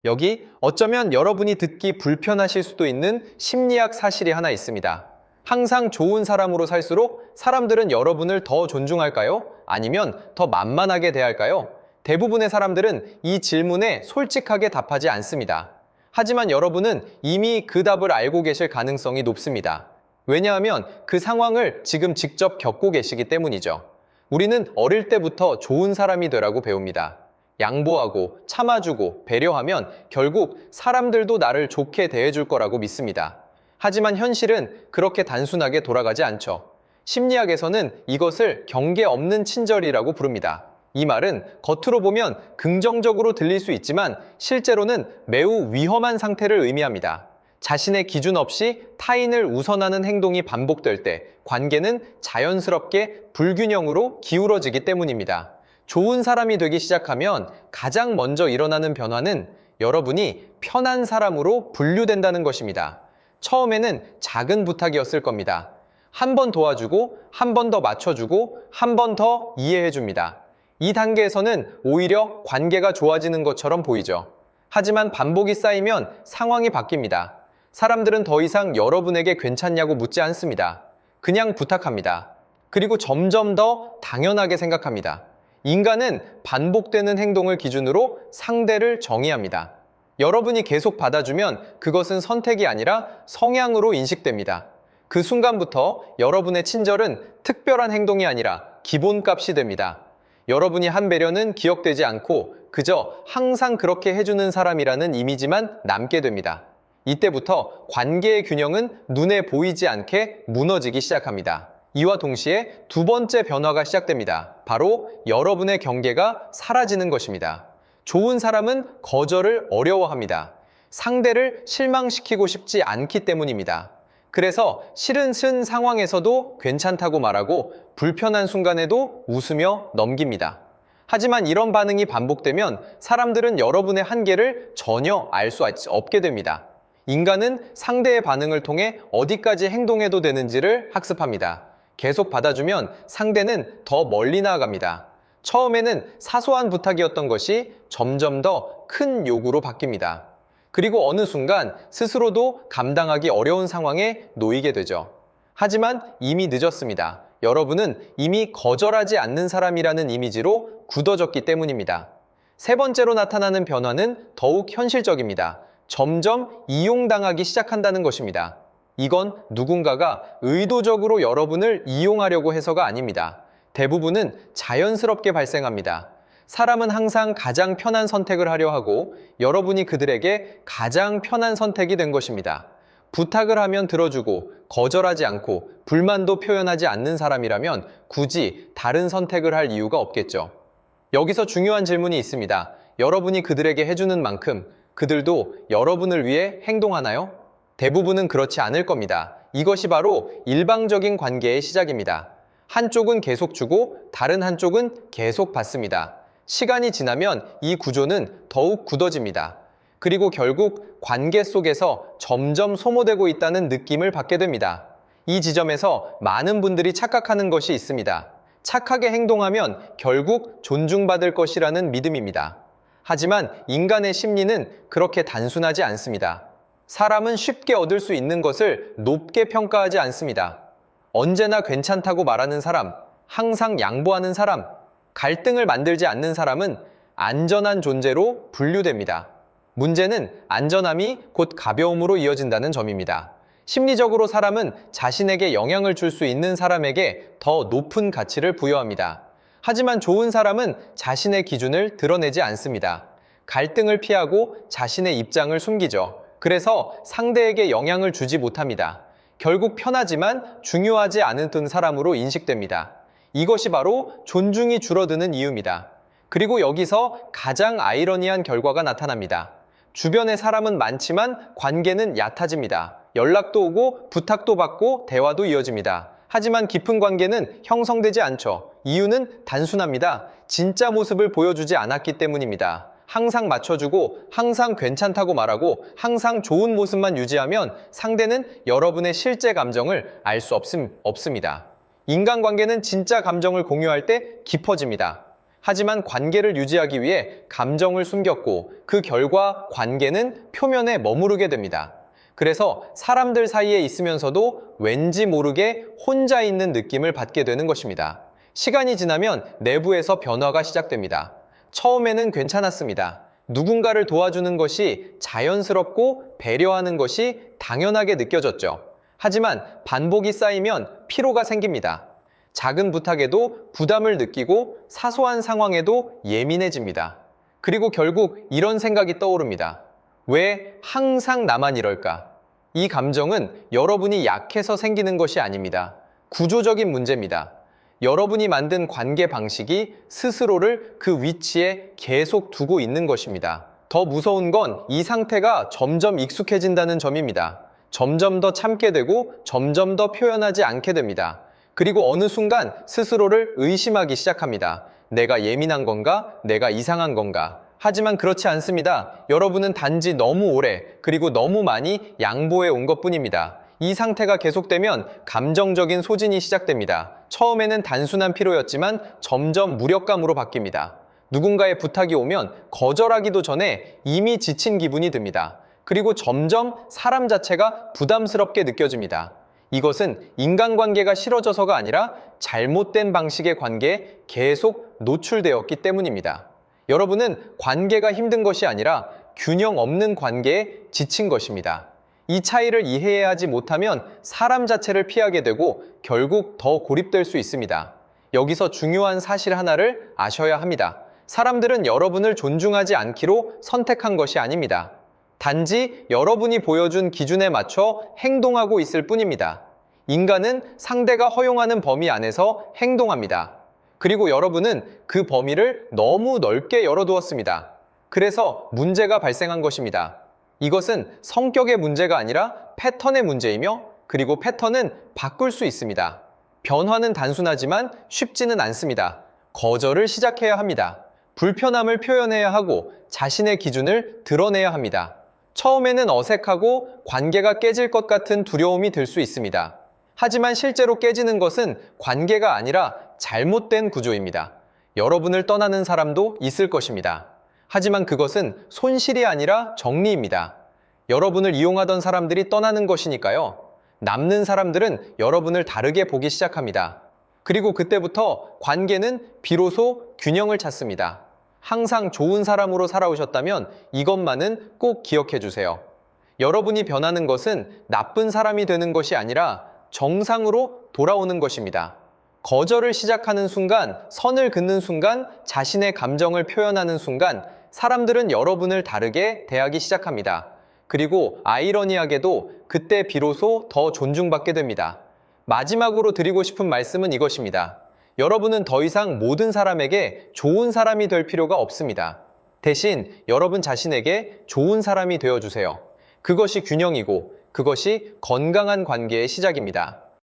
여기 어쩌면 여러분이 듣기 불편하실 수도 있는 심리학 사실이 하나 있습니다. 항상 좋은 사람으로 살수록 사람들은 여러분을 더 존중할까요? 아니면 더 만만하게 대할까요? 대부분의 사람들은 이 질문에 솔직하게 답하지 않습니다. 하지만 여러분은 이미 그 답을 알고 계실 가능성이 높습니다. 왜냐하면 그 상황을 지금 직접 겪고 계시기 때문이죠. 우리는 어릴 때부터 좋은 사람이 되라고 배웁니다. 양보하고 참아주고 배려하면 결국 사람들도 나를 좋게 대해줄 거라고 믿습니다. 하지만 현실은 그렇게 단순하게 돌아가지 않죠. 심리학에서는 이것을 경계 없는 친절이라고 부릅니다. 이 말은 겉으로 보면 긍정적으로 들릴 수 있지만 실제로는 매우 위험한 상태를 의미합니다. 자신의 기준 없이 타인을 우선하는 행동이 반복될 때 관계는 자연스럽게 불균형으로 기울어지기 때문입니다. 좋은 사람이 되기 시작하면 가장 먼저 일어나는 변화는 여러분이 편한 사람으로 분류된다는 것입니다. 처음에는 작은 부탁이었을 겁니다. 한 번 도와주고, 한 번 더 맞춰주고, 한 번 더 이해해줍니다. 이 단계에서는 오히려 관계가 좋아지는 것처럼 보이죠. 하지만 반복이 쌓이면 상황이 바뀝니다. 사람들은 더 이상 여러분에게 괜찮냐고 묻지 않습니다. 그냥 부탁합니다. 그리고 점점 더 당연하게 생각합니다. 인간은 반복되는 행동을 기준으로 상대를 정의합니다. 여러분이 계속 받아주면 그것은 선택이 아니라 성향으로 인식됩니다. 그 순간부터 여러분의 친절은 특별한 행동이 아니라 기본값이 됩니다. 여러분이 한 배려는 기억되지 않고 그저 항상 그렇게 해주는 사람이라는 이미지만 남게 됩니다. 이때부터 관계의 균형은 눈에 보이지 않게 무너지기 시작합니다. 이와 동시에 두 번째 변화가 시작됩니다. 바로 여러분의 경계가 사라지는 것입니다. 좋은 사람은 거절을 어려워합니다. 상대를 실망시키고 싶지 않기 때문입니다. 그래서 싫은 상황에서도 괜찮다고 말하고 불편한 순간에도 웃으며 넘깁니다. 하지만 이런 반응이 반복되면 사람들은 여러분의 한계를 전혀 알 수 없게 됩니다. 인간은 상대의 반응을 통해 어디까지 행동해도 되는지를 학습합니다. 계속 받아주면 상대는 더 멀리 나아갑니다. 처음에는 사소한 부탁이었던 것이 점점 더 큰 요구로 바뀝니다. 그리고 어느 순간 스스로도 감당하기 어려운 상황에 놓이게 되죠. 하지만 이미 늦었습니다. 여러분은 이미 거절하지 않는 사람이라는 이미지로 굳어졌기 때문입니다. 세 번째로 나타나는 변화는 더욱 현실적입니다. 점점 이용당하기 시작한다는 것입니다. 이건 누군가가 의도적으로 여러분을 이용하려고 해서가 아닙니다. 대부분은 자연스럽게 발생합니다. 사람은 항상 가장 편한 선택을 하려 하고 여러분이 그들에게 가장 편한 선택이 된 것입니다. 부탁을 하면 들어주고 거절하지 않고 불만도 표현하지 않는 사람이라면 굳이 다른 선택을 할 이유가 없겠죠. 여기서 중요한 질문이 있습니다. 여러분이 그들에게 해주는 만큼 그들도 여러분을 위해 행동하나요? 대부분은 그렇지 않을 겁니다. 이것이 바로 일방적인 관계의 시작입니다. 한쪽은 계속 주고 다른 한쪽은 계속 받습니다. 시간이 지나면 이 구조는 더욱 굳어집니다. 그리고 결국 관계 속에서 점점 소모되고 있다는 느낌을 받게 됩니다. 이 지점에서 많은 분들이 착각하는 것이 있습니다. 착하게 행동하면 결국 존중받을 것이라는 믿음입니다. 하지만 인간의 심리는 그렇게 단순하지 않습니다. 사람은 쉽게 얻을 수 있는 것을 높게 평가하지 않습니다. 언제나 괜찮다고 말하는 사람, 항상 양보하는 사람, 갈등을 만들지 않는 사람은 안전한 존재로 분류됩니다. 문제는 안전함이 곧 가벼움으로 이어진다는 점입니다. 심리적으로 사람은 자신에게 영향을 줄 수 있는 사람에게 더 높은 가치를 부여합니다. 하지만 좋은 사람은 자신의 기준을 드러내지 않습니다. 갈등을 피하고 자신의 입장을 숨기죠. 그래서 상대에게 영향을 주지 못합니다. 결국 편하지만 중요하지 않은 사람으로 인식됩니다. 이것이 바로 존중이 줄어드는 이유입니다. 그리고 여기서 가장 아이러니한 결과가 나타납니다. 주변에 사람은 많지만 관계는 얕아집니다. 연락도 오고 부탁도 받고 대화도 이어집니다. 하지만 깊은 관계는 형성되지 않죠. 이유는 단순합니다. 진짜 모습을 보여주지 않았기 때문입니다. 항상 맞춰주고 항상 괜찮다고 말하고 항상 좋은 모습만 유지하면 상대는 여러분의 실제 감정을 알 수 없습니다. 인간관계는 진짜 감정을 공유할 때 깊어집니다. 하지만 관계를 유지하기 위해 감정을 숨겼고 그 결과 관계는 표면에 머무르게 됩니다. 그래서 사람들 사이에 있으면서도 왠지 모르게 혼자 있는 느낌을 받게 되는 것입니다. 시간이 지나면 내부에서 변화가 시작됩니다. 처음에는 괜찮았습니다. 누군가를 도와주는 것이 자연스럽고 배려하는 것이 당연하게 느껴졌죠. 하지만 반복이 쌓이면 피로가 생깁니다. 작은 부탁에도 부담을 느끼고 사소한 상황에도 예민해집니다. 그리고 결국 이런 생각이 떠오릅니다. 왜 항상 나만 이럴까? 이 감정은 여러분이 약해서 생기는 것이 아닙니다. 구조적인 문제입니다. 여러분이 만든 관계 방식이 스스로를 그 위치에 계속 두고 있는 것입니다. 더 무서운 건 이 상태가 점점 익숙해진다는 점입니다. 점점 더 참게 되고 점점 더 표현하지 않게 됩니다. 그리고 어느 순간 스스로를 의심하기 시작합니다. 내가 예민한 건가? 내가 이상한 건가? 하지만 그렇지 않습니다. 여러분은 단지 너무 오래 그리고 너무 많이 양보해 온 것뿐입니다. 이 상태가 계속되면 감정적인 소진이 시작됩니다. 처음에는 단순한 피로였지만 점점 무력감으로 바뀝니다. 누군가의 부탁이 오면 거절하기도 전에 이미 지친 기분이 듭니다. 그리고 점점 사람 자체가 부담스럽게 느껴집니다. 이것은 인간관계가 싫어져서가 아니라 잘못된 방식의 관계에 계속 노출되었기 때문입니다. 여러분은 관계가 힘든 것이 아니라 균형 없는 관계에 지친 것입니다. 이 차이를 이해하지 못하면 사람 자체를 피하게 되고 결국 더 고립될 수 있습니다. 여기서 중요한 사실 하나를 아셔야 합니다. 사람들은 여러분을 존중하지 않기로 선택한 것이 아닙니다. 단지 여러분이 보여준 기준에 맞춰 행동하고 있을 뿐입니다. 인간은 상대가 허용하는 범위 안에서 행동합니다. 그리고 여러분은 그 범위를 너무 넓게 열어두었습니다. 그래서 문제가 발생한 것입니다. 이것은 성격의 문제가 아니라 패턴의 문제이며 그리고 패턴은 바꿀 수 있습니다. 변화는 단순하지만 쉽지는 않습니다. 거절을 시작해야 합니다. 불편함을 표현해야 하고 자신의 기준을 드러내야 합니다. 처음에는 어색하고 관계가 깨질 것 같은 두려움이 들 수 있습니다. 하지만 실제로 깨지는 것은 관계가 아니라 잘못된 구조입니다. 여러분을 떠나는 사람도 있을 것입니다. 하지만 그것은 손실이 아니라 정리입니다. 여러분을 이용하던 사람들이 떠나는 것이니까요. 남는 사람들은 여러분을 다르게 보기 시작합니다. 그리고 그때부터 관계는 비로소 균형을 찾습니다. 항상 좋은 사람으로 살아오셨다면 이것만은 꼭 기억해 주세요. 여러분이 변하는 것은 나쁜 사람이 되는 것이 아니라 정상으로 돌아오는 것입니다. 거절을 시작하는 순간, 선을 긋는 순간, 자신의 감정을 표현하는 순간 사람들은 여러분을 다르게 대하기 시작합니다. 그리고 아이러니하게도 그때 비로소 더 존중받게 됩니다. 마지막으로 드리고 싶은 말씀은 이것입니다. 여러분은 더 이상 모든 사람에게 좋은 사람이 될 필요가 없습니다. 대신 여러분 자신에게 좋은 사람이 되어주세요. 그것이 균형이고 그것이 건강한 관계의 시작입니다.